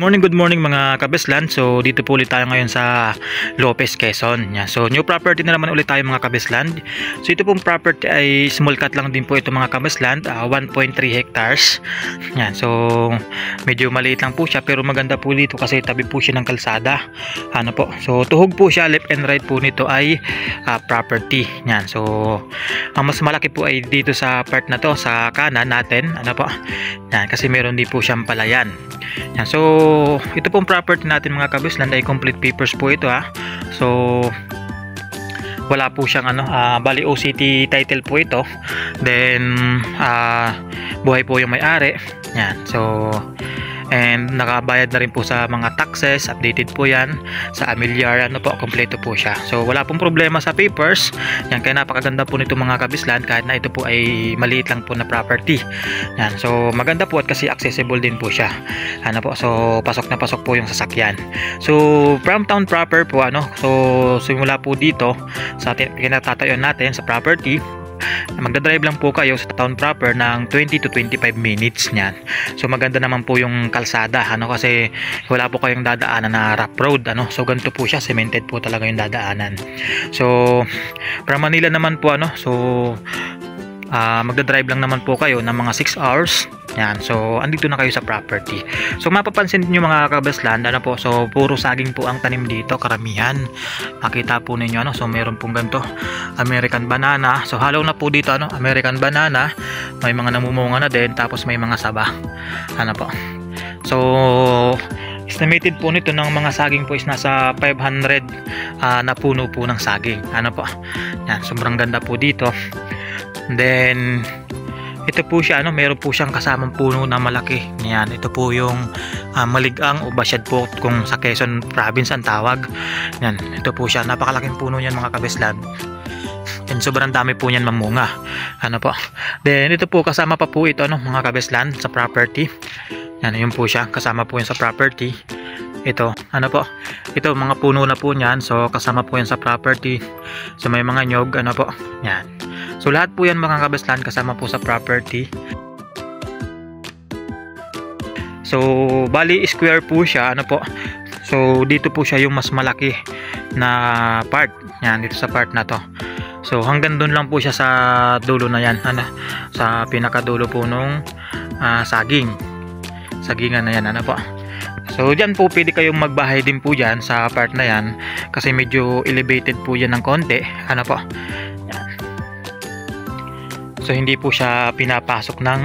Good morning mga kabeslan. So dito po ulit tayo ngayon sa Lopez, Quezon. Yan. So new property na naman ulit tayo mga kabeslan. So ito pong property ay small cut lang din po ito mga kabeslan, 1.3 hectares. Yan. So medyo maliit lang po siya pero maganda po dito kasi tabi po siya ng kalsada. Ano po? So tuhog po siya, left and right po nito ay property. Yan. So ang mas malaki po ay dito sa part na to, sa kanan natin. Ano po? Yan, kasi meron din po siyang palayan. Yan. So ito pong property natin mga kabeslan ay complete papers po ito ha. So wala po siyang bali OCT title po ito. Then buhay po yung may-ari. Yan. So and nakabayad na rin po sa mga taxes, updated po yan sa amilyar, kompleto po siya. So wala pong problema sa papers. Yan, kaya napakaganda po nito mga kabislan kahit na ito po ay maliit lang po na property. Yan, so maganda po at kasi accessible din po siya. So pasok na pasok po yung sasakyan. So from town proper po so simula po dito sa kinatatayuan natin sa property, magdadrive lang po kayo sa town proper ng 20 to 25 minutes niyan. So maganda naman po yung kalsada kasi wala po kayong dadaanan na rough road so ganito po siya, cemented po talaga yung dadaanan. So from Manila naman po so magdadrive lang naman po kayo ng mga 6 hours. Yan, so andito na kayo sa property. So mapapansin niyo mga kabeslan, so puro saging po ang tanim dito, karamihan. Makita po ninyo so meron pong ganito, American banana. So halo na po dito American banana, may mga namumunga na din, tapos may mga saba. Po. So estimated po nito ng mga saging po is nasa 500 na puno po ng saging. Po. Yan, sobrang ganda po dito. Then ito po siya meron po siyang kasamang puno na malaki. Yan, ito po yung maligang o basyad po kung sa Quezon province ang tawag. Yan, ito po siya, napakalaking puno niyan mga kabeslan. And sobrang dami po niyan mamunga. Po. Then ito po kasama pa po ito mga kabeslan sa property. Yan, yun po siya, kasama po yan sa property. Ito, po. Ito mga puno na po niyan. So kasama po yan sa property. So may mga nyog po. Yan. So lahat po yan mga kabeslan kasama po sa property. So bali square po siya po. So dito po siya yung mas malaki na part. Yan, dito sa part na to. So hanggang doon lang po siya sa dulo na yan. Sa pinakadulo po nung sagingan na yan po. So dyan po pwede kayong magbahay din po dyan sa part na yan kasi medyo elevated po yan ng konti. Po. So hindi po siya pinapasok ng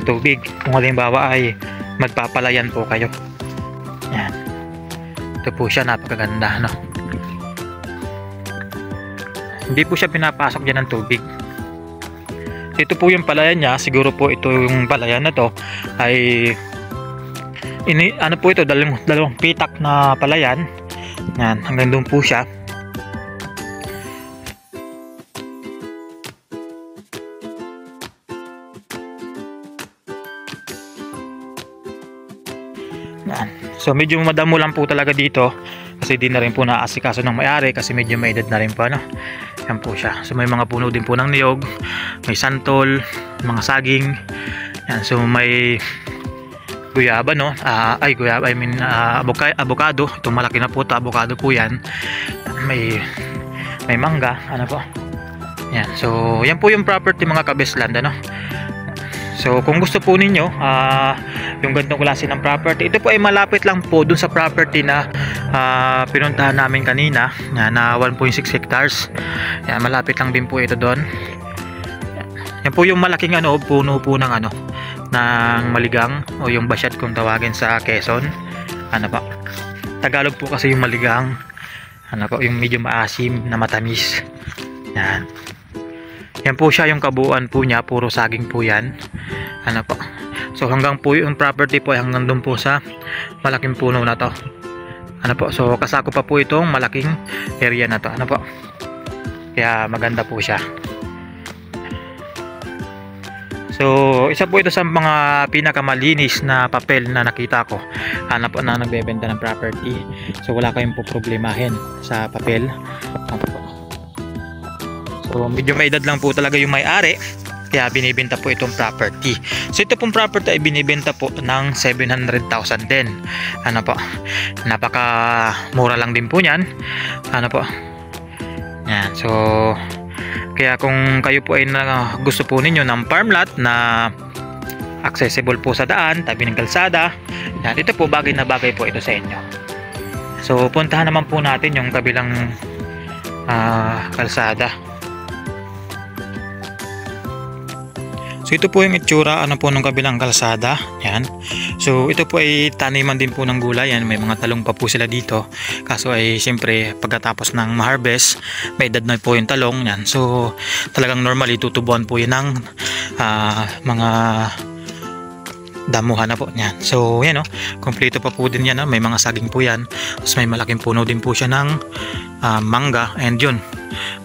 tubig. Kung halimbawa ay magpapalayan po kayo. Yan. Ito po siya, napakaganda Hindi po siya pinapasok dyan ng tubig. Ito po yung palayan niya. Siguro po ito yung palayan na to ay po ito, dalawang pitak na palayan. Yan, hanggang doon po siya. Yan. So medyo madamo lang po talaga dito kasi di na rin po naasikaso ng may-ari kasi medyo may edad na rin po Yan po siya. So may mga puno din po ng niyog, may santol, mga saging. Yan. So may guyaba guyaba, avocado. Itong malaki na po ito, avocado po yan. May mangga, po. Yan. So yan po yung property mga kabeslan So kung gusto po ninyo yung ganitong klase ng property, ito po ay malapit lang po dun sa property na pinuntahan namin kanina na 1.6 hectares. Yan, malapit lang din po ito doon. Yan po yung malaking puno po ng ng maligang o yung basyad kung tawagin sa Quezon. Po. Tagalog po kasi yung maligang. Po, yung medyo maasim na matamis. Yan. Yan po siya yung kabuuan po niya, puro saging po yan. Po. So hanggang po yung property po ay hanggang doon po sa malaking puno na to. Po. So kasako pa po itong malaking area na to. Po. Kaya maganda po siya. So isa po ito sa mga pinakamalinis na papel na nakita ko po na nagbebenta ng property. So wala kayong po problemahin sa papel. So medyo may edad lang po talaga yung may-ari. Kaya binibenta po itong property. So ito pong property ay binibenta po ng 700,000 din. Ano po? Napaka mura lang din po niyan. Ano po? Yan. So kaya kung kayo po ay gusto po ninyo ng farm lot na accessible po sa daan, tabi ng kalsada, yan, ito po bagay na bagay po ito sa inyo. So puntahan naman po natin yung kabilang kalsada. So ito po yung itsura ano po ng kabilang kalsada. Yan. So ito po ay taniman din po ng gulay. Yan, may mga talong pa po sila dito. Kaso ay siyempre pagkatapos ng ma-harvest, may edad na po yung talong. Yan. So talagang normally tutubuan po yun ng mga damuhan na po niyan. So yan, kompleto pa po din yan. May mga saging po yan. Tapos may malaking puno din po siya ng mangga. And yun,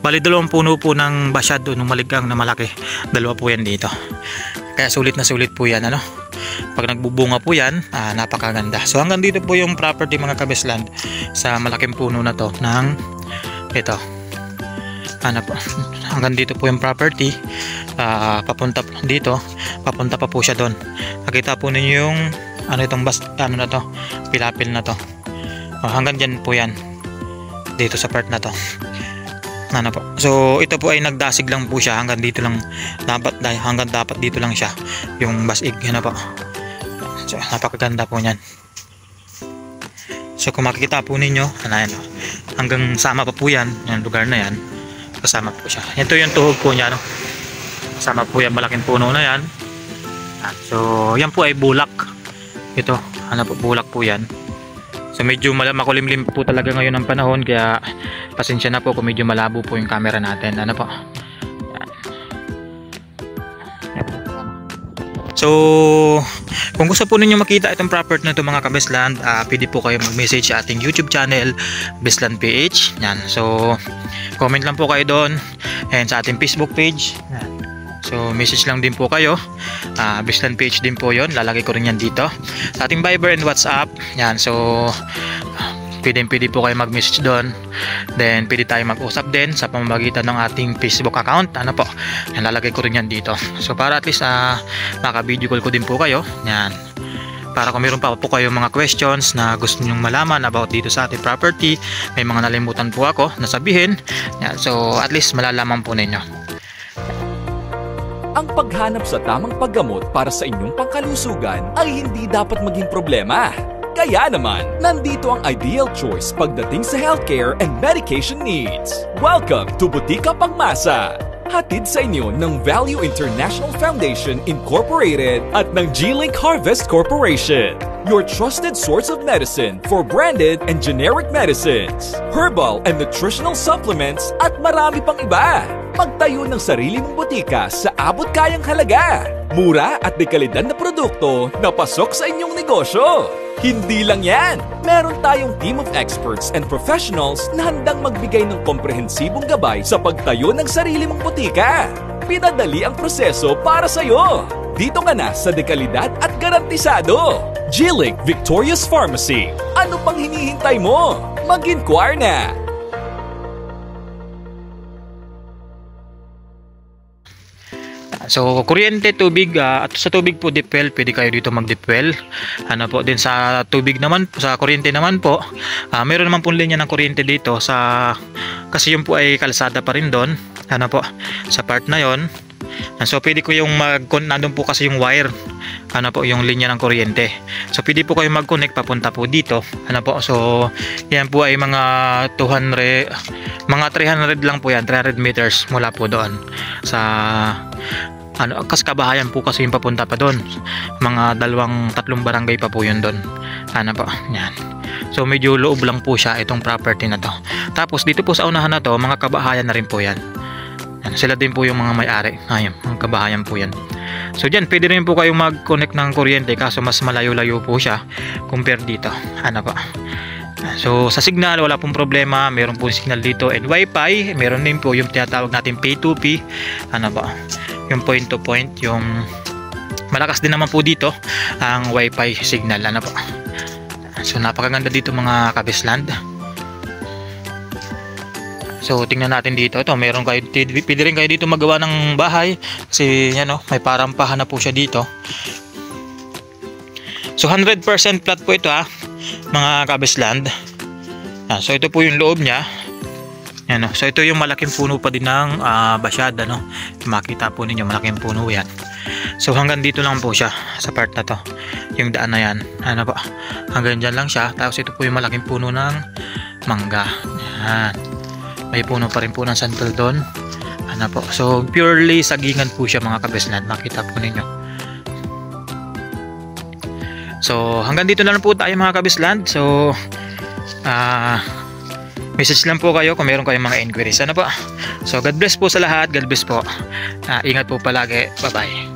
bali dalawang puno po ng basyad o ng maligang na malaki. Dalawa po yan dito. Kaya sulit na sulit po yan. Pag nagbubunga po yan, napakaganda. So hanggang dito po yung property mga kabesland sa malaking puno na to ng ito. Hanggang dito po yung property. Papunta dito, papunta pa po siya doon. Nakita po ninyo yung itong na to, pilapil na to. Hanggang dyan po yan dito sa part na to. Po. So ito po ay nagdasig lang po siya hanggang dito lang, hanggang dapat dito lang siya yung basig. Po. So napakaganda po niyan. So kung makikita po ninyo, hanggang sama pa po yan, yung lugar na yan, kasama po siya. Ito yung tuhog po niya, kasama po yan, malaking puno na yan. So yan po ay bulak. Ito, po, bulak po yan. So medyo makulimlim po talaga ngayon ang panahon, kaya pasensya na po kung medyo malabo po yung camera natin. Po. Yan. So kung gusto po ninyo makita itong property na ito mga kabesland, pwede po kayo mag-message sa ating YouTube channel, Besland PH. Yan. So comment lang po kayo doon, and sa ating Facebook page. Yan. So message lang din po kayo. Besland PH din po yon. Lalagay ko rin yan dito sa ating Viber and WhatsApp. Yan. So pwede po kayo mag-message doon. Then pwede tayo mag-usap din sa pamamagitan ng ating Facebook account. Po. Yan, lalagay ko rin yan dito. So para at least maka-video call ko din po kayo. Yan. Para kung meron pa po kayo mga questions na gusto nyong malaman about dito sa ating property, may mga nalimutan po ako na sabihin. Yan. So at least malalaman po ninyo. Ang paghanap sa tamang paggamot para sa inyong pangkalusugan ay hindi dapat maging problema. Kaya naman, nandito ang ideal choice pagdating sa healthcare and medication needs. Welcome to Butika Pangmasa! Hatid sa inyo ng Value International Foundation Incorporated at ng G-Link Harvest Corporation. Your trusted source of medicine for branded and generic medicines, herbal and nutritional supplements at marami pang iba. Magtayo ng sarili mong butika sa abot kayang halaga. Mura at dekalidad na produkto na pasok sa inyong negosyo. Hindi lang yan! Meron tayong team of experts and professionals na handang magbigay ng komprehensibong gabay sa pagtayo ng sarili mong butika. Pinadali ang proseso para sa'yo. Dito ka na sa dekalidad at garantisado. G-Link Victorious Pharmacy. Ano pang hinihintay mo? Mag-inquire na! So kuryente, tubig, at sa tubig po deep well, pwede kayo dito mag deep well. Po din sa tubig naman, sa kuryente naman po, meron naman po linya ng kuryente dito sa, kasi yun po ay kalsada pa rin doon. Po sa part na yon. So pwede ko yung nandun po kasi yung wire, po yung linya ng kuryente. So pwede po kayo mag-connect papunta po dito. Po, so yan po ay mga 200, mga 300 lang po yan, 300 meters mula po doon sa kas kabahayan po kasi yung papunta pa doon. Mga 2-3 barangay pa po yun doon. Po, yan. So medyo loob lang po siya itong property na to. Tapos dito po sa unahan na to, mga kabahayan na rin po yan. Sila din po yung mga may-ari. Ayun, mga kabahayan po yan. So dyan, pwede rin po kayong mag-connect ng kuryente, kaso mas malayo-layo po siya compare dito. Po. So sa signal, wala pong problema. Meron po signal dito, and wifi. Meron din po yung tinatawag natin P2P. Po, yung point to point, yung malakas din naman po dito ang wifi signal. Po. So napakaganda dito mga kabesland. So tingnan natin dito. Ito, meron kayo, pwede rin kayo dito magawa ng bahay kasi yan oh, may parampahan na po siya dito. So 100% flat po ito mga kabisland. So ito po yung loob niya. Yan, no? So ito yung malaking puno pa din ng basyada, no? Makita po ninyo, malaking puno yan. So hanggang dito lang po siya sa part na to. Yung daan na yan. Ano po? Hanggang dyan lang siya. Tapos ito po yung malaking puno ng mangga. Yan. May puno pa rin po ng santol doon. Ano po? So purely sagingan po siya mga kabisland. Makita po ninyo. So hanggang dito na lang po tayo mga kabisland. So message lang po kayo kung meron kayong mga inquiries. Ano po? So God bless po sa lahat. God bless po. Ingat po palagi. Bye bye.